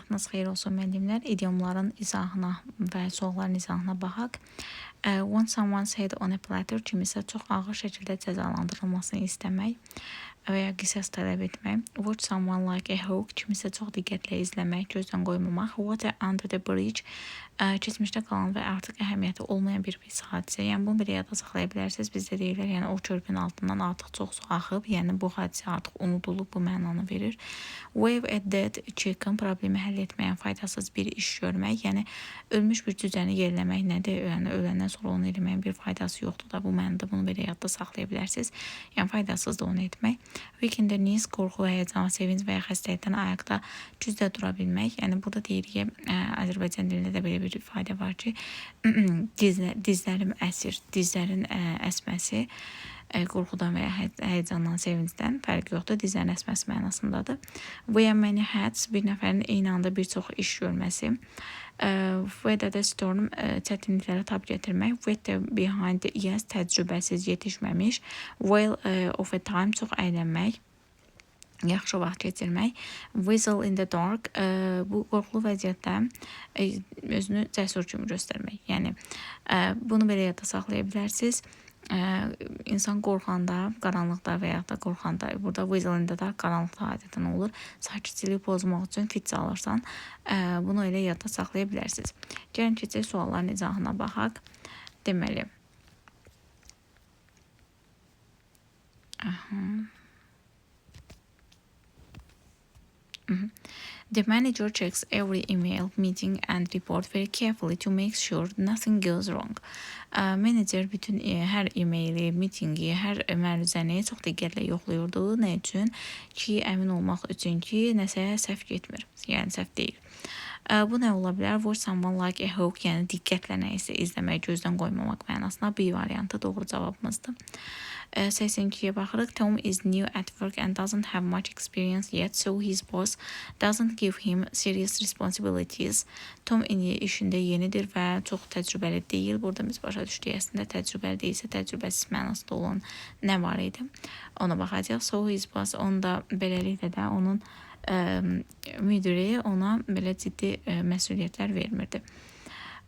vaxtınız xeyir olsun müəllimlər. İdiomların izahına və sualların izahına baxaq. When someone said on a platter, kimisə çox ağır şəkildə cəzalandırılmasını istəmək və ya qisas tələb etmək. Watch someone like a hawk, kimisə çox diqqətlə izləmək, gözdən qoymamaq. Water under the bridge, keçmişdə qalan və artıq əhəmiyyəti olmayan bir pis hadisə. Yəni bunu belə yadda saxlaya bilərsiniz. Bizdə deyirlər, yəni o körpün altından artıq çox su axıb, yəni bu hadisə artıq unudulub, bu mənanı verir. Wave at dead chicken, problemi həll etməyən faydasız bir iş görmək, yəni ölmüş bir cücəni yerləmək nədir? Yəni öləndən sonra onu eləməyin bir faydası yoxdur da, bu mənada bunu belə yadda saxlaya bilərsiniz. Yəni faydasızdır onu etmək. Weak in the knees, qorxu, həyəcan, sevinc və ya xəstəlikdən ayaqda cüzdə dura bilmək. Yəni burada deyirik ki, Azərbaycan dilində də belə bir ifadə var ki, dizlərim əsir, dizlərin əsməsi qorxudan və ya həyəcandan, sevincdən fərq yoxdur. Dizlərin əsməsi mənasındadır. Wear many hats, bir nəfərin eyni anda bir çox iş görməsi. Weather the storm, çətinliklərə tab gətirmək. Weather behind the ears, təcrübəsiz, yetişməmiş. Well of a time, çox əylənmək, yaxşı vaxt keçirmək. Whistle in the dark, bu qorxulu vəziyyətdə özünü cəsur kimi göstərmək. Yəni bunu belə yadda saxlaya bilərsiniz. İnsan qorxanda, qaranlıqda və ya da qorxanda, burada whistle in the dark qaranlıqda adətən olur. Sakitçiliyi pozmaq üçün fit çalırsan, bunu elə yadda saxlaya bilərsiniz. Gəlin keçək sualların izahına baxaq. Deməli, the manager checks every email, meeting and report very carefully to make sure nothing goes wrong. Menecer bütün hər e-maili, mitingi, hər məruzəni çox diqqətlə yoxlayırdı. Nə üçün? Ki, əmin olmaq üçün ki, nəsə səhv getmir. Yəni səhv deyil. Bu nə ola bilər? Watch someone like a hawk, yəni diqqətlə nəyisə izləmək, gözdən qoymamaq mənasına B variantı doğru cavabımızdır. 82-yə baxırıq. Tom is new at work and doesn't have much experience yet, so his boss doesn't give him serious responsibilities. Tom işində yenidir və çox təcrübəli deyil. Burada biz başa düşdük, əslində təcrübəli deyilsə, təcrübəsiz mənasında olan nə var idi? Ona baxacaq. So his boss, onda beləliklə də onun müdiri ona belə ciddi məsuliyyətlər vermirdi.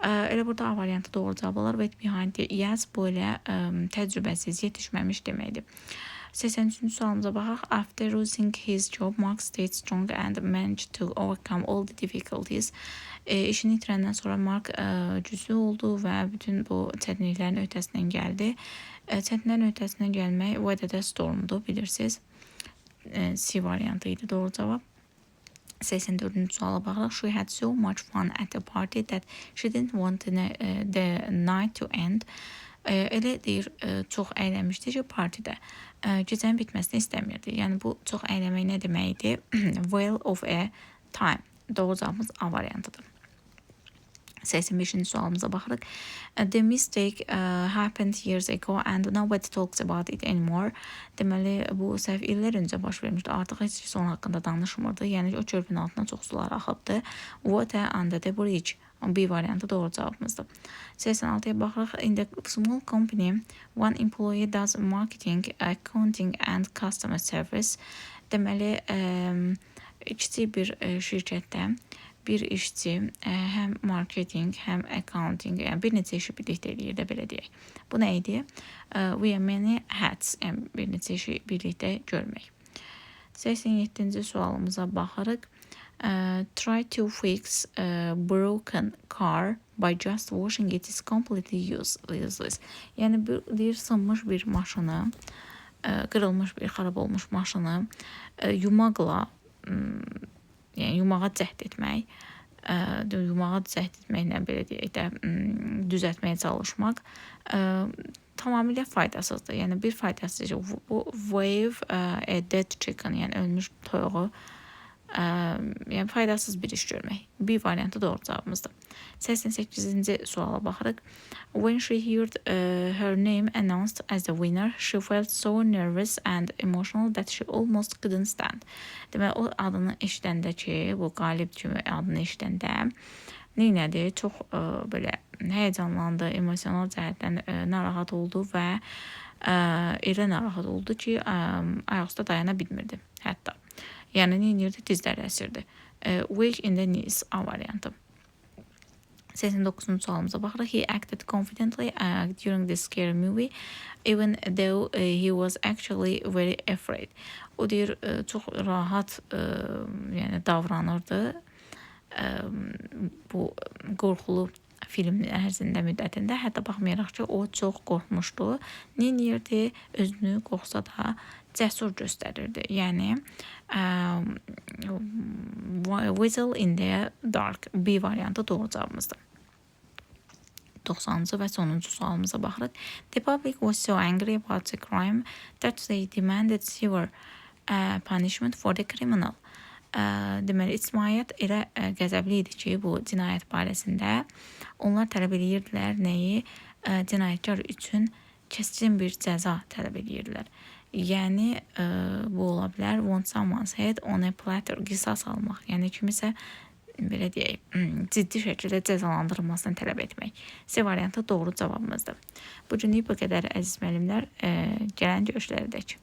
Elə burada A variantı doğru cavab olar. Wait behind the ears, bu elə təcrübəsiz, yetişməmiş deməkdir. 83-cü sualımıza baxaq. After losing his job, Mark stayed strong and managed to overcome all the difficulties. İşini itirəndən sonra Mark güclü oldu və bütün bu çətinliklərin öhdəsindən gəldi. Çətinliklərin öhdəsindən gəlmək weather the storm'dur, bilirsiniz. C variantı idi doğru cavab. 84-cü suala baxırıq. She had so much fun at the party that she didn't want the night to end. Elə deyir, çox əylənmişdi ki, partidə gecənin bitməsini istəmirdi. Yəni bu çox əylənmək nə deməkdir? Well of a time. Doğru cavabımız A variantıdır. 85-ci sualımıza baxırıq. The mistake happened years ago and nobody talks about it anymore. Deməli, bu səhv illər öncə baş vermişdi. Artıq heç kəs onun haqqında danışmırdı. Yəni o körpünün altına çox sular axıbdı. Water under the bridge. B variantı doğru cavabımızdır. 86-ya baxırıq. In the small company, one employee does marketing, accounting and customer service. Deməli, kiçik bir şirkətdə bir işçi həm marketing, həm accounting, yəni bir neçə işi birlikdə eləyir də, belə deyək. Bu nə idi? Wear many hats, yəni bir neçə işi birlikdə görmək. 87-ci sualımıza baxırıq. Try to fix a broken car by just washing it is completely useless. Yəni deyir, sınmış bir maşını, qırılmış bir, xarab olmuş maşını yumaqla, yəni yumağa cəhd etmək, nə belə deyək də, düzəltməyə çalışmaq tamamilə faydasızdır. Yəni bir faydasız, bu wave a dead chicken, yəni ölmüş toyuğu, yəni faydasız bir iş görmək. B variantı doğru cavabımızdır. 88-ci suala baxırıq. When she heard her name announced as the winner, she felt so nervous and emotional that she almost couldn't stand. Deməli, o adını eşidəndə ki, bu qalib kimi adını eşidəndə neynədir? Çox belə həyəcanlandı, emosional cəhətdən narahat oldu və elə narahat oldu ki, ayaq üstə dayana bilmirdi hətta. Yəni neynirdi? Dizləri əsirdi. Week in the news A variantı. 89-cu sualımıza baxırıq. He acted confidently during the scary movie, even though he was actually very afraid. O deyir, çox rahat yəni davranırdı bu qorxulu film ərzində müddətində. Hətta baxmayaraq ki, o çox qorxmuşdu. Neyirdi? Özünü qorxsa da cəsur göstərirdi. Yəni Whistle in the dark B variantı doğru cavabımızdır. 90-cı və sonuncu sualımıza baxırıq. The public was so angry about the crime that they demanded severe punishment for the criminal. Deməli, ictimaiyyət elə qəzəbli idi ki, bu cinayət barəsində onlar tələb edirdilər nəyi? Cinayətkar üçün kəskin bir cəza tələb edirdilər. Yəni, bu ola bilər, want someone's head on a platter, qisas almaq. Yəni, kimisə, belə deyək, ciddi şəkildə cəzalandırılmasını tələb etmək. C variantı doğru cavabımızdır. Bu günlük bu qədər əziz müəllimlər, gələn görüşlərədək.